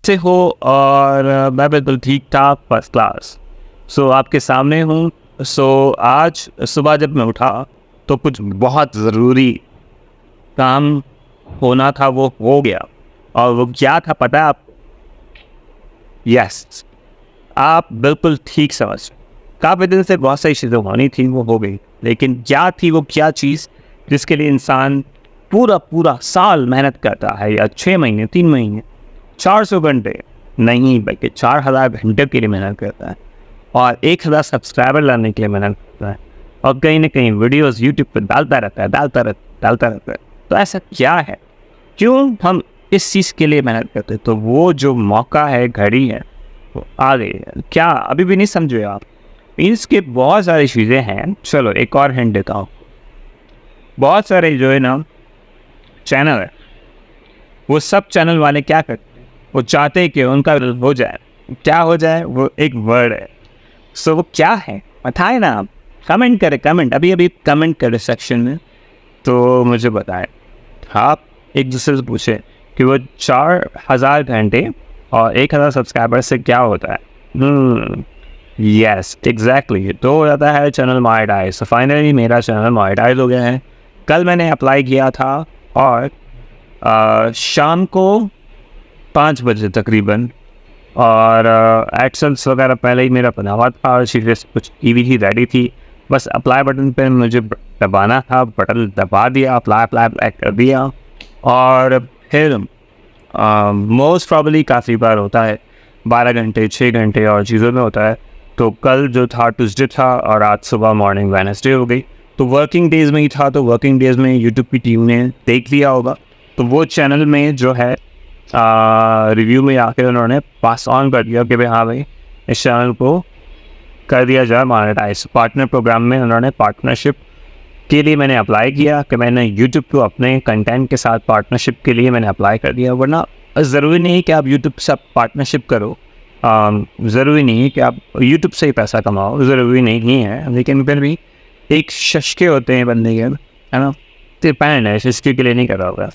कैसे हो? और मैं बिल्कुल ठीक ठाक, फर्स्ट क्लास। आपके सामने हूँ। आज सुबह जब मैं उठा तो कुछ बहुत ज़रूरी काम होना था, वो हो गया। और वो क्या था पता है आपको? यस, आप बिल्कुल ठीक समझ। काफ़ी दिन से बहुत सारी चीज़ें होनी थी, वो हो गई। लेकिन क्या थी वो क्या चीज़ जिसके लिए इंसान पूरा साल मेहनत करता है, या 6 महीने, 3 महीने, 400 घंटे नहीं बल्कि 4000 घंटे के लिए मेहनत करता है, और 1000 सब्सक्राइबर लाने के लिए मेहनत करता है, और कहीं ना कहीं वीडियोस यूट्यूब पर डालता रहता है। तो ऐसा क्या है, क्यों हम इस चीज़ के लिए मेहनत करते हैं? तो वो जो मौका है, घड़ी है, वो आ गई है। क्या अभी भी नहीं समझे आप? इसके बहुत सारी चीज़ें हैं। चलो एक और हिंट देता हूँ। बहुत सारे जो है ना चैनल है, वो सब चैनल वाले क्या करते हैं, वो चाहते हैं कि उनका हो जाए। क्या हो जाए? वो एक वर्ड है। वो क्या है बताए ना आप? कमेंट करें, कमेंट अभी कमेंट करें सेक्शन में, तो मुझे बताएं। आप एक दूसरे से पूछें कि वो 4000 घंटे और 1000 सब्सक्राइबर से क्या होता है। यस एग्जैक्टली, तो हो जाता है चैनल मोनेटाइज। फाइनली मेरा चैनल मोनेटाइज हो गया है। कल मैंने अप्लाई किया था, और शाम को 5 बजे तकरीबन, और एडसेंस वगैरह पहले ही मेरा बना हुआ था, और चीज़ें कुछ की भी थी, रेडी थी। बस अप्लाई बटन पे मुझे दबाना था, बटन दबा दिया, अप्लाई कर दिया। और फिर मोस्ट प्रॉब्ली काफ़ी बार होता है 12 घंटे 6 घंटे और चीज़ों में होता है। तो कल जो था ट्यूसडे था, और आज सुबह मॉर्निंग वेडनेसडे हो गई। तो वर्किंग डेज़ में ही था, तो वर्किंग डेज़ में यूट्यूब की टीम ने देख लिया होगा। तो वो चैनल में जो है रिव्यू में आकर उन्होंने पास ऑन कर दिया कि भाई हाँ भाई, इस चैनल को कर दिया जाए मोनेटाइज। पार्टनर प्रोग्राम में उन्होंने पार्टनरशिप के लिए मैंने अप्लाई किया, कि मैंने यूट्यूब को अपने कंटेंट के साथ पार्टनरशिप के लिए मैंने अप्लाई कर दिया। वरना ज़रूरी नहीं कि आप यूट्यूब से पार्टनरशिप करो, ज़रूरी नहीं है कि आप यूट्यूब से ही पैसा कमाओ, ज़रूरी नहीं है। लेकिन फिर भी एक शशके होते हैं बंदे के, है ना? डिपेंड है, शशके के लिए नहीं कर रहा होगा।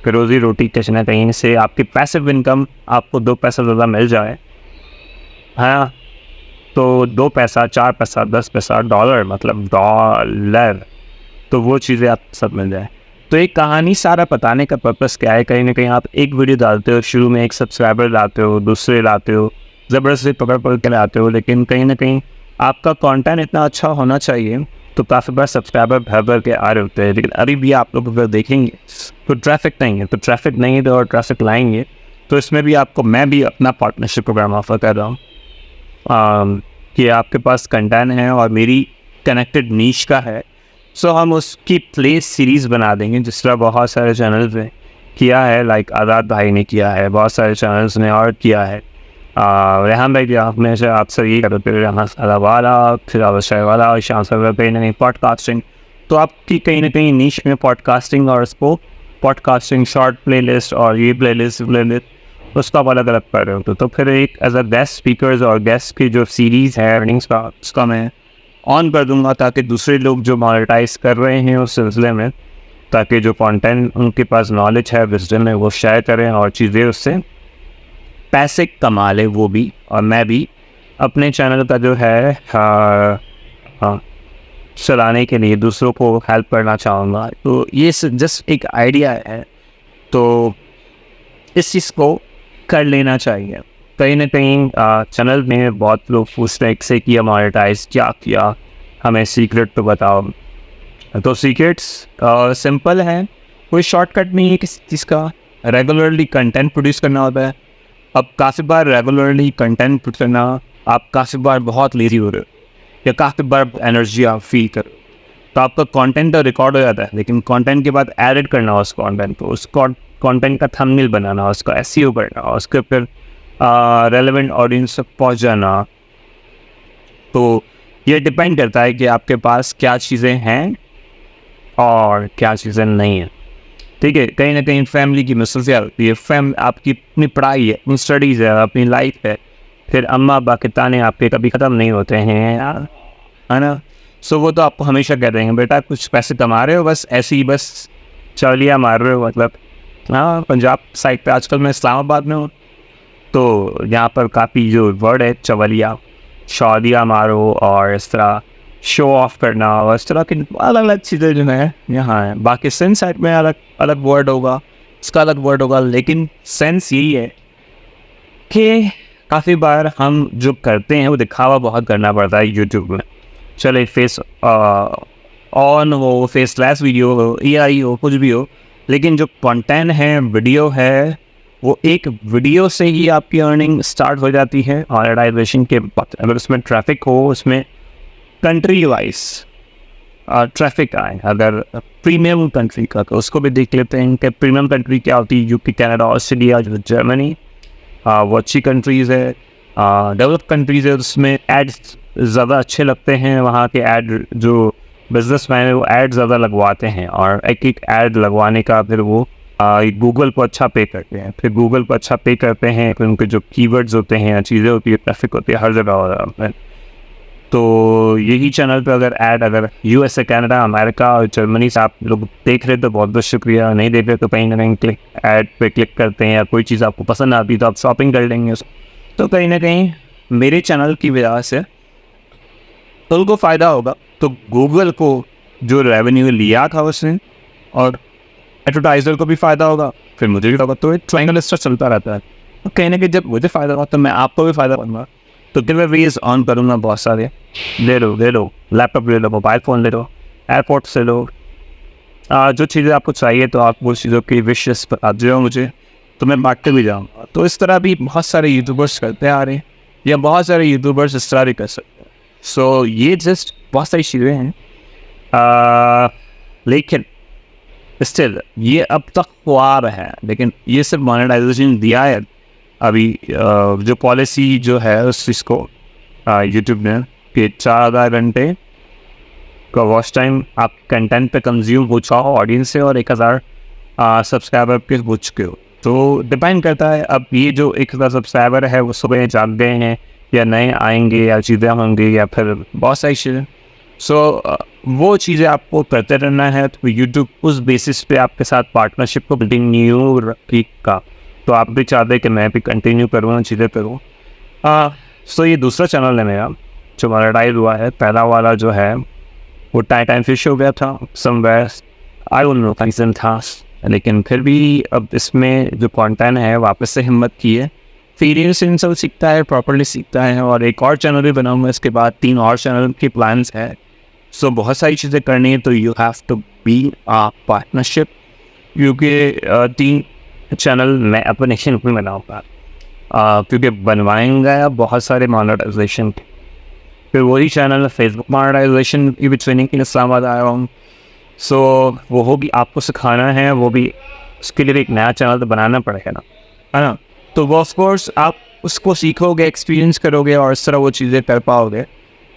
कि रोज़ी रोटी कहीं ना कहीं से आपकी पैसिव इनकम आपको 2 पैसा ज़्यादा मिल जाए, हाँ, तो 2 पैसा, 4 पैसा, 10 पैसा, डॉलर मतलब डॉलर, तो वो चीज़ें आप सब मिल जाए। तो एक कहानी सारा बताने का पर्पस क्या है? कहीं ना कहीं आप एक वीडियो डालते हो, शुरू में एक सब्सक्राइबर लाते हो, दूसरे लाते हो, ज़बरदस्ती पकड़ के लाते हो, लेकिन कहीं ना कहीं आपका कंटेंट इतना अच्छा होना चाहिए, तो काफ़ी बार सब्सक्राइबर भर के आ रहे होते हैं। लेकिन अभी भी आप लोग अगर देखेंगे तो ट्रैफिक नहीं है, तो ट्रैफिक नहीं है, तो और ट्रैफिक लाएंगे। तो इसमें भी आपको मैं भी अपना पार्टनरशिप प्रोग्राम ऑफर कर रहा हूँ, कि आपके पास कंटेंट है और मेरी कनेक्टेड नीश का है। हम उसकी प्ले सीरीज़ बना देंगे, जिस तरह बहुत सारे चैनल्स ने किया है, लाइक आज़ाद भाई ने किया है, बहुत सारे चैनल्स ने और किया है। रेहान भाई में से आपसे ये करते थे, यहाँ वाला, फिर अवश्य वाला, और शाम से कहीं ना कहीं पॉडकास्टिंग। तो आपकी कहीं ना कहीं नीश में पॉडकास्टिंग, और उसको पॉडकास्टिंग शॉर्ट प्लेलिस्ट और ये प्लेलिस्ट उसका आप अलग अलग कर रहे हो। तो फिर एक एज अ गेस्ट स्पीकर्स और गेस्ट की जो सीरीज़ है अर्निंग्स का, उसका मैं ऑन कर दूंगा, ताकि दूसरे लोग जो मोनेटाइज कर रहे हैं उस सिलसिले में, ताकि जो कंटेंट उनके पास नॉलेज है, विजडम है, वो शेयर करें और चीज़ें उससे पैसे कमा ले वो भी, और मैं भी अपने चैनल का जो है चलाने के लिए दूसरों को हेल्प करना चाहूँगा। तो ये जस्ट एक आइडिया है, तो इस चीज़ को कर लेना चाहिए। कहीं ना कहीं चैनल में बहुत लोग पूछते हैं से किया मोनेटाइज, क्या किया, हमें सीक्रेट तो बताओ। तो सीक्रेट्स सिंपल है, कोई शॉर्टकट नहीं है किसी चीज़ का। रेगुलरली कंटेंट प्रोड्यूस करना होता है। अब काफ़ी बार रेगुलरली कंटेंट प्रोड्यूस करना, आप काफ़ी बार बहुत लेजी हो रहे हो, या काफ़ी बार एनर्जी आप फील कर रहे हो, तो आपका कंटेंट तो रिकॉर्ड हो जाता है, लेकिन कंटेंट के बाद एडिट करना हो उस कंटेंट को, उस कंटेंट का थंबनेल बनाना, उसका एसईओ करना, उसके फिर रेलेवेंट ऑडियंस तक पहुँच जाना। तो ये डिपेंड करता है कि आपके पास क्या चीज़ें हैं और क्या चीज़ें नहीं हैं। ठीक है, कहीं ना कहीं फैमिली की मसरूफियत होती है, आपकी अपनी पढ़ाई है, अपनी स्टडीज़ है, अपनी लाइफ है, फिर अम्मा अब्बा के ताने आपके कभी ख़त्म नहीं होते हैं यार, है ना? वो तो आपको हमेशा कह देंगे बेटा कुछ पैसे कमा रहे हो, बस ऐसे ही बस चलिया मार रहे हो, मतलब। हाँ, पंजाब साइड पे आजकल मैं इस्लामाबाद में हूँ, तो यहाँ पर काफ़ी जो वर्ड है चवलिया, शादिया मारो और इस तरह शो ऑफ करना और इस तरह की अलग अलग चीज़ें जो है यहाँ है। बाकी सेंस साइड में अलग अलग वर्ड होगा, इसका अलग वर्ड होगा, लेकिन सेंस यही है कि काफ़ी बार हम जो करते हैं वो दिखावा बहुत करना पड़ता है यूट्यूब में। चले फेस ऑन हो, फेसलेस वीडियो हो, एआई हो, कुछ भी हो, लेकिन जो कंटेंट है, वीडियो है, वो एक वीडियो से ही आपकी अर्निंग स्टार्ट हो जाती है मोनेटाइजेशन के बाद। अगर उसमें ट्रैफिक हो, उसमें कंट्री वाइज ट्रैफिक आए, अगर प्रीमियम कंट्री का तो उसको भी देख लेते हैं कि प्रीमियम कंट्री क्या होती है। यूके, कनाडा, ऑस्ट्रेलिया, जो जर्मनी, वो अच्छी कंट्रीज़ है। डेवलप कंट्रीज़ है, उसमें एड्स ज़्यादा अच्छे लगते हैं। वहाँ के ऐड जो बिजनेसमैन है वो ऐड ज़्यादा लगवाते हैं, और एक एक ऐड लगवाने का फिर वो गूगल को अच्छा पे करते हैं। फिर गूगल को अच्छा पे करते हैं, फिर उनके जो कीवर्ड्स होते हैं, चीज़ें होती है, ट्रैफिक होती है, हर जगह हो रहा है। तो यही चैनल पे अगर यूएसए, कनाडा, अमेरिका और जर्मनी से आप लोग देख रहे तो बहुत बहुत शुक्रिया। नहीं देख रहे तो कहीं ना कहीं ऐड पे क्लिक करते हैं, या कोई चीज़ आपको पसंद आती तो आप शॉपिंग कर लेंगे। तो कहीं ना कहीं मेरे चैनल की वजह से तो उनको फ़ायदा होगा। तो गूगल को जो रेवेन्यू लिया था उसने, और एडवर्टाइज़र को भी फ़ायदा होगा, फिर मुझे भी होगा। तो एक ट्रायंगल स्ट्रक्चर चलता रहता है। तो कहीं ना कहीं जब मुझे फ़ायदा होगा तो मैं आपको भी फ़ायदा दूँगा। तो गिव अवेज ऑन करूँगा बहुत सारे। ले लो लैपटॉप ले लो, मोबाइल फ़ोन ले लो, एयरपोर्ट से लो, जो चीज़ें आपको चाहिए तो आप वो चीज़ों की विशेस बता दो मुझे, तो मैं बांटते भी जाऊँगा। तो इस तरह भी बहुत सारे यूट्यूबर्स करते आ रहे हैं, या बहुत सारे यूट्यूबर्स इस तरह भी कर सकते हैं। सो ये जस्ट बहुत सारी चीज़ें हैं, लेकिन स्टिल ये अब तक ख्वाब है, लेकिन ये सिर्फ मोनेटाइजेशन दिया है अभी। जो पॉलिसी जो है उस चीज़ को यूट्यूब ने कि 4000 घंटे का वॉच टाइम आप कंटेंट पे कंज्यूम हो चुका हो ऑडियंस से, और 1000 सब्सक्राइबर के हो चुके हो। तो डिपेंड करता है अब ये जो 1000 सब्सक्राइबर है वो सुबह जाग गए हैं, या नए आएंगे, या चीज़ें होंगी, या फिर बहुत सारी चीज़ें। सो वो चीज़ें आपको करते रहना है। तो यूट्यूब उस बेसिस पे आपके साथ पार्टनरशिप को कंटिन्यू रखेगा। तो आप भी चाहते हैं कि मैं भी कंटिन्यू करूँ, चीज़ें करूँ। सो ये दूसरा चैनल है मेरा जो मोनेटाइज हुआ है। पहला वाला जो है वो टाइम फिश हो गया था somewhere, I don't know reason था, लेकिन फिर भी अब इसमें जो कंटेंट है वापस से हिम्मत की है। फेलियर से इंसान सीखता है, प्रॉपर्ली सीखता है, और एक और चैनल भी बनाऊंगा इसके बाद। 3 और चैनल के प्लान्स है। सो बहुत सारी चीज़ें करनी है, तो you have to be a partnership, क्योंकि 3 चैनल मैं अपने हिस्से में बनाऊँगा, क्योंकि बनवाएंगा बहुत सारे मोनेटाइजेशन। फिर वही चैनल फेसबुक मोनेटाइजेशन की भी ट्रेनिंग के लिए इस्लामाबाद आया हूँ। सो वो भी आपको सिखाना है, वो भी उसके लिए एक नया चैनल तो बनाना पड़ेगा ना, है ना। तो वो ऑफ कोर्स आप उसको सीखोगे, एक्सपीरियंस करोगे, और इस तरह वो चीज़ें कर पाओगे।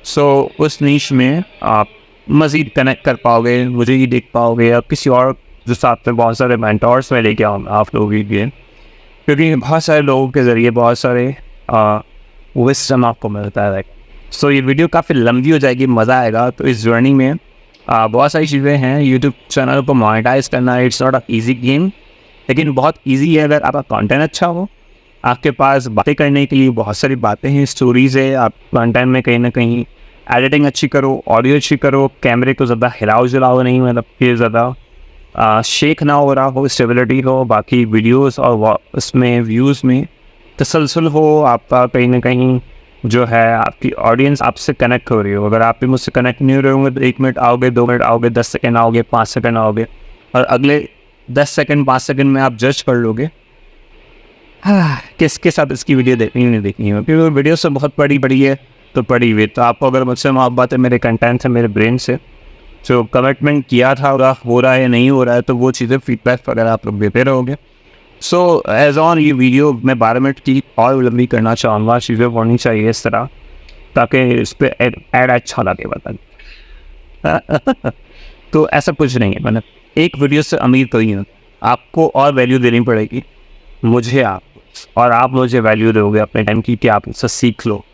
सो उस नीश में आप मज़ीद कनेक्ट कर पाओगे, मुझे ही देख पाओगे, या किसी और जो साथ में बहुत सारे मेंटोर्स में लेके आऊँगा आप लोगों के लिए, क्योंकि बहुत सारे लोगों के ज़रिए बहुत सारे विस्डम आपको मिलता है। सो ये वीडियो काफ़ी लंबी हो जाएगी, मज़ा आएगा। तो इस जर्नी में बहुत सारी चीज़ें हैं। यूट्यूब चैनल को मोनेटाइज करना it's not a easy game, लेकिन बहुत ईजी है अगर आपका कंटेंट अच्छा हो, आपके पास बातें करने के लिए बहुत सारी बातें हैं, स्टोरीज़ है। आप कंटेंट में कहीं ना कहीं एडिटिंग अच्छी करो, ऑडियो अच्छी करो, कैमरे को ज़्यादा हिलाओ जलाओ नहीं, मतलब कि ज़्यादा शेक ना हो रहा हो, स्टेबिलिटी हो, बाकी वीडियोस और उसमें व्यूज़ में तसलसल हो, आपका कहीं ना कहीं जो है आपकी ऑडियंस आपसे कनेक्ट हो रही हो। अगर आप भी मुझसे कनेक्ट नहीं हो रहे होंगे तो 1 मिनट आओगे, 2 मिनट आओगे, 10 सेकंड आओगे, 5 सेकंड आओगे, और अगले 10 सेकंड 5 सेकंड में आप जज कर लोगे किसके साथ इसकी वीडियो देखनी है नहीं देखनी है। क्योंकि वीडियो से बहुत बड़ी है तो पड़ी हुई। तो आपको अगर मुझसे मोहब्बत है, मेरे कंटेंट से, मेरे ब्रेन से, जो कमिटमेंट किया था हो रहा है या नहीं हो रहा है, तो वो चीज़ें फीडबैक वगैरह आप लोग देते रहोगे। सो एज ऑन ये वीडियो मैं 12 मिनट की और लंबी करना चाहूँगा। चीज़ें होनी चाहिए इस तरह, ताकि इस पर ऐड अच्छा लगे बता। तो ऐसा कुछ नहीं है, मैंने एक वीडियो से अमीर कोई नहीं होता। आपको और वैल्यू देनी पड़ेगी मुझे, आप, और आप मुझे वैल्यू दोगे अपने टाइम की, कि आप उससे सीख लो,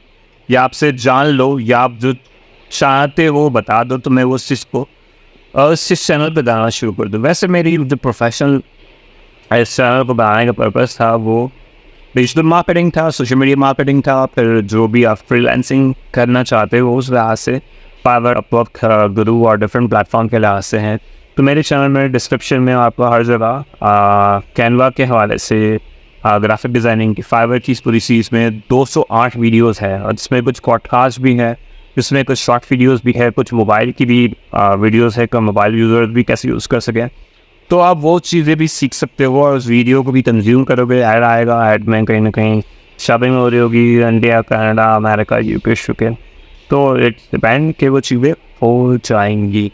या आपसे जान लो, या आप जो चाहते हो बता दो, तो मैं उस चीज़ को इस चैनल पर डालना शुरू कर दूँ। वैसे मेरी जो प्रोफेशनल इस चैनल को बनाने का पर्पज़ था वो डिजिटल मार्केटिंग था, सोशल मीडिया मार्केटिंग था, फिर जो भी आप फ्रीलांसिंग करना चाहते हो उस लिहाज से फाइवर, अपवर्क, गुरु और डिफरेंट प्लेटफॉर्म के लिहाज से हैं। तो मेरे चैनल में डिस्क्रिप्शन में आपको हर जगह कैनवा के हवाले से, ग्राफिक डिज़ाइनिंग की, फाइवर की पूरी सीरीज़ में 208 वीडियोस है, और जिसमें कुछ पॉडकास्ट भी है, जिसमें कुछ शॉर्ट वीडियोस भी है, कुछ मोबाइल की भी वीडियोस है कि मोबाइल यूज़र भी कैसे यूज़ कर सकें। तो आप वो चीज़ें भी सीख सकते हो और उस वीडियो को भी कंज्यूम करोगे। ऐड आएगा, ऐड में कहीं ना कहीं शॉपिंग हो रही होगी इंडिया, कनाडा, अमेरिका, यूके, तो इट डिपेंड कि वो चीज़ें हो जाएंगी।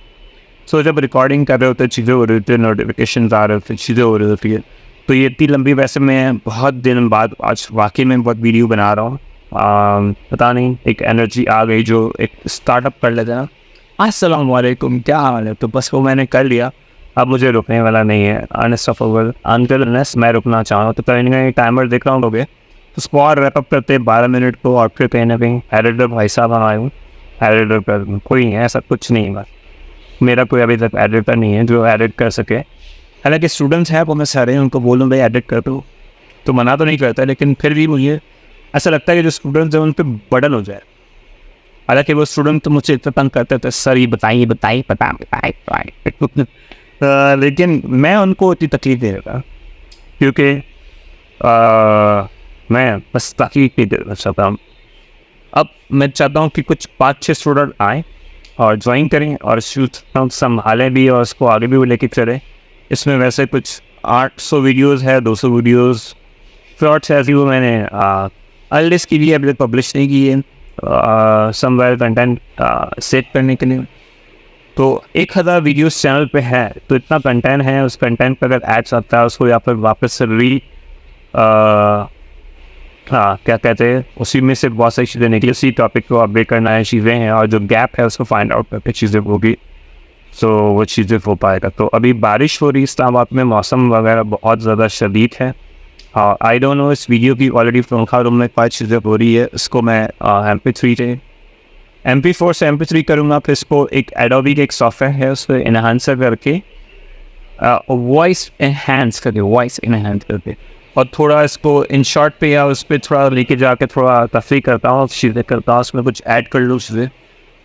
सो जब रिकॉर्डिंग कर रहे होते चीज़ें हो रही होती है, नोटिफिकेशन आ रहे होते, चीज़ें हो रही होती है, तो ये इतनी लंबी, वैसे मैं बहुत दिन बाद आज वाकई में बहुत वीडियो बना रहा हूँ। पता नहीं, एक एनर्जी आ गई जो एक स्टार्टअप कर लेते ना, अस्सलाम वालेकुम, क्या हाल है, तो बस वो मैंने कर लिया। अब मुझे रुकने वाला नहीं है, अनस्टॉपेबल अनटिल अनलेस मैं रुकना चाहूँ। तो कहीं ना कहीं टाइमर देख रहा हूँ लोगे, तो उसको और रैपअप करते 12 मिनट को, और फिर कहीं ना कहीं एडिटर भाई साहब आए हूँ, एडिटर कर कोई है, ऐसा कुछ नहीं है। मेरा कोई अभी तक एडिटर नहीं है जो एडिट कर सके। हालांकि स्टूडेंट्स हैं वो मैं सारे उनको बोलूँ भाई एडिट कर दो, तो मना तो नहीं करता, लेकिन फिर भी मुझे ऐसा लगता है कि जो स्टूडेंट्स हैं उन पर बर्डन हो जाए। हालांकि वो स्टूडेंट तो मुझसे इतना तंग करते थे, सर ये बताइए बताइए बताइए लेकिन मैं उनको इतनी तकलीफ नहीं देता, क्योंकि मैं बस तकलीफ नहीं देना चाहता हूँ। अब मैं चाहता हूँ कि कुछ 5-6 स्टूडेंट आएँ और ज्वाइन करें और संभालें भी और उसको आगे भी वो लेके चलें। इसमें वैसे कुछ 800 वीडियोस है, 200 वीडियोस शॉर्ट्स ऐसी वो मैंने अर्लिस्ट की भी अभी तक पब्लिश नहीं की है, समवेयर कंटेंट सेट करने के लिए। तो 1000 वीडियोस चैनल पे है, तो इतना कंटेंट है, उस कंटेंट पर अगर एड्स आता है उसको या फिर वापस से क्या कहते हैं, उसी में से बहुत सारी चीज़ें निकली, उसी टॉपिक को अपडेट करना है, चीज़ें हैं, और जो गैप है उसको फाइंड आउट करके चीज़ें होगी, सो वो चीज़ें हो पाएगा। तो अभी बारिश हो रही है इस्लामाबाद में, मौसम वगैरह बहुत ज़्यादा शदीद है। आई डोंट नो, इस वीडियो की ऑलरेडी पंखा रूम में 5 चीज़ें हो रही है, इसको मैं MP3 से MP4 से MP3 करूँगा, फिर इसको एक एडोबी के एक सॉफ्टवेयर है उस पर इन्हांसर करके वॉइस इन्हांस करके और थोड़ा इसको इन शॉर्ट पे या उस पर थोड़ा लेके जाके थोड़ा तफरी करता हूँ, चीज़ें करता हूँ, उसमें कुछ ऐड कर लूँ चीज़ें,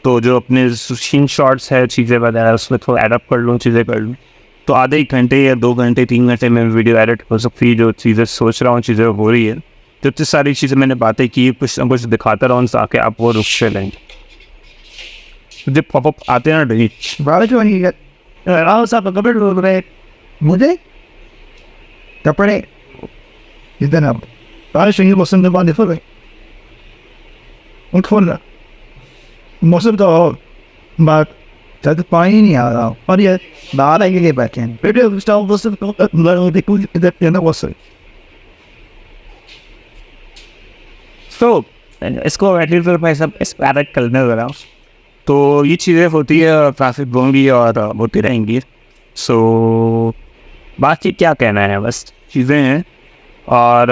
तो जो अपने सीन शॉर्ट्स है चीज़ें वगैरह उसमें थोड़ा एडअप कर लूँ, चीज़ें कर लूँ, तो आधे 1 घंटे या 2 घंटे 3 घंटे में वीडियो एडिट हो सकती है। जो चीज़ें सोच रहा हूँ चीज़ें हो रही है, तो इतनी सारी चीज़ें मैंने बातें की, कुछ ना कुछ दिखाता रहूँ ताकि आप वो रुक से लेंगे। जब पॉपअप आते हैं ना, मुझे कपड़े इधर अब बारिश नहीं, मौसम के बाद फिर खोल रहा मौसम तो बात ज़्यादा पानी नहीं आ रहा, और ये बाहर आएंगे के बैठे हैं वीडियो स्टाइल मौसम को देखो इधर ना मौसम। तो इसको एडिटर पर सब एडिट करने लगा, तो ये चीज़ें होती है, ट्रैफिक होंगी और होती रहेंगी। सो बाकी क्या कहना है, बस चीज़ें हैं। और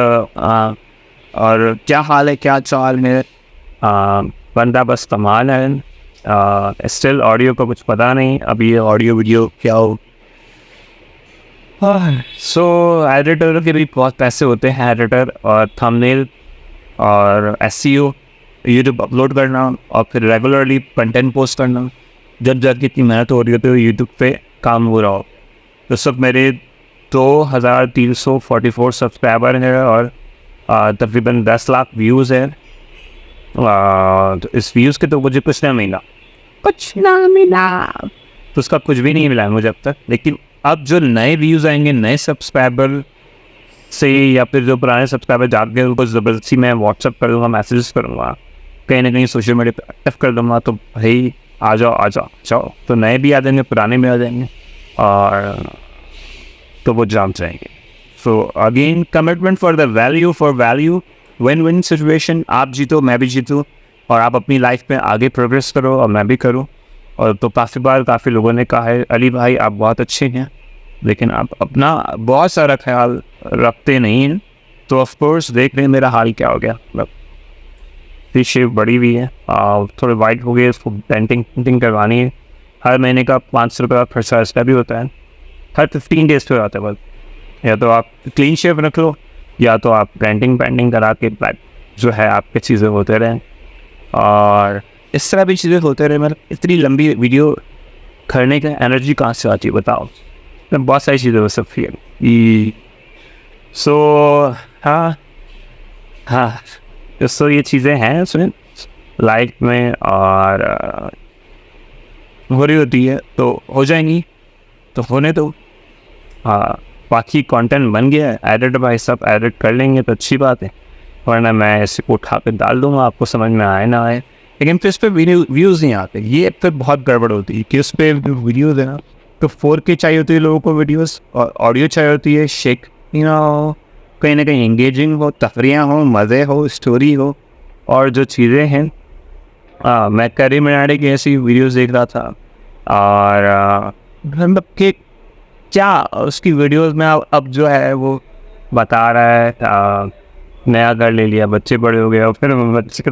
क्या हाल है, क्या चाल है, बंदा बस कमाल है। स्टिल ऑडियो का कुछ पता नहीं, अभी ये ऑडियो वीडियो क्या हो। सो एडिटर के भी बहुत पैसे होते हैं, एडिटर और थंबनेल और SEO, यूट्यूब अपलोड करना और फिर रेगुलरली कंटेंट पोस्ट करना। जब जाके इतनी मेहनत हो रही होती है यूट्यूब पे काम हो रहा हो। तो सब मेरे 2344 सब्सक्राइबर हैं और तकरीबन 10 लाख व्यूज़ हैं। तो इस व्यूज़ के तो मुझे कुछ ना मिला, तो उसका कुछ भी नहीं मिला है मुझे अब तक। लेकिन अब जो नए व्यूज़ आएंगे नए सब्सक्राइबर से, या फिर जो पुराने सब्सक्राइबर जाके उनको ज़बरदस्ती मैं व्हाट्सअप कर दूँगा, मैसेज करूँगा, कहीं ना कहीं सोशल मीडिया पर एक्टिव कर दूँगा, तो भाई आ जाओ, तो नए भी आ जाएंगे, पुराने भी आ जाएंगे, और तो वो जाम जाएंगे। So again commitment for value, win situation, आप जीतो मैं भी जीतूँ, और आप अपनी लाइफ में आगे प्रोग्रेस करो और मैं भी करूँ। और तो काफ़ी लोगों ने कहा है, अली भाई आप बहुत अच्छे हैं, लेकिन आप अपना बहुत सारा ख्याल रखते नहीं हैं। तो ऑफ कोर्स देख रहे हैं मेरा हाल क्या हो गया, मतलब शेप बड़ी हुई है, थोड़े वाइट हो गए, इसको पेंटिंग करवानी है। हर महीने का 500 रुपये का खर्चा इसका भी होता है, हर 15 डेज पे आता है बस। या तो आप क्लीन शेप रख लो, या तो आप पेंटिंग करा के जो है आपके चीज़ें होते रहें, और इस तरह भी चीज़ें होते रहे। मतलब इतनी लंबी वीडियो करने का एनर्जी कहाँ से आती है बताओ। मैं बहुत सारी चीज़ें हो सकती है। सो हाँ, सो ये चीज़ें हैं उसमें लाइफ में, और हो रही होती है तो हो जाएंगी, तो होने दो। हाँ, बाकी कंटेंट बन गया है, एडिट भाई सब एडिट कर लेंगे तो अच्छी बात है, वरना मैं इसे को उठा के डाल दूँगा, आपको समझ में आए ना आए। लेकिन फिर इस पर व्यूज़ नहीं आते, ये फिर बहुत गड़बड़ होती है कि उस पर वीडियोज़ है ना, तो 4K चाहिए होती है लोगों को वीडियोज़, और ऑडियो चाहिए होती है शेक हो, कहीं ना कहीं एंगेजिंग हो, तफरियाँ हो, मज़े हो, स्टोरी हो, और जो चीज़ें हैं। मैं करी मनाडे की ऐसी वीडियोज़ देख रहा था, और मतलब कि क्या उसकी वीडियोस में अब जो है वो बता रहा है नया घर ले लिया, बच्चे बड़े हो गए, और फिर बच्चे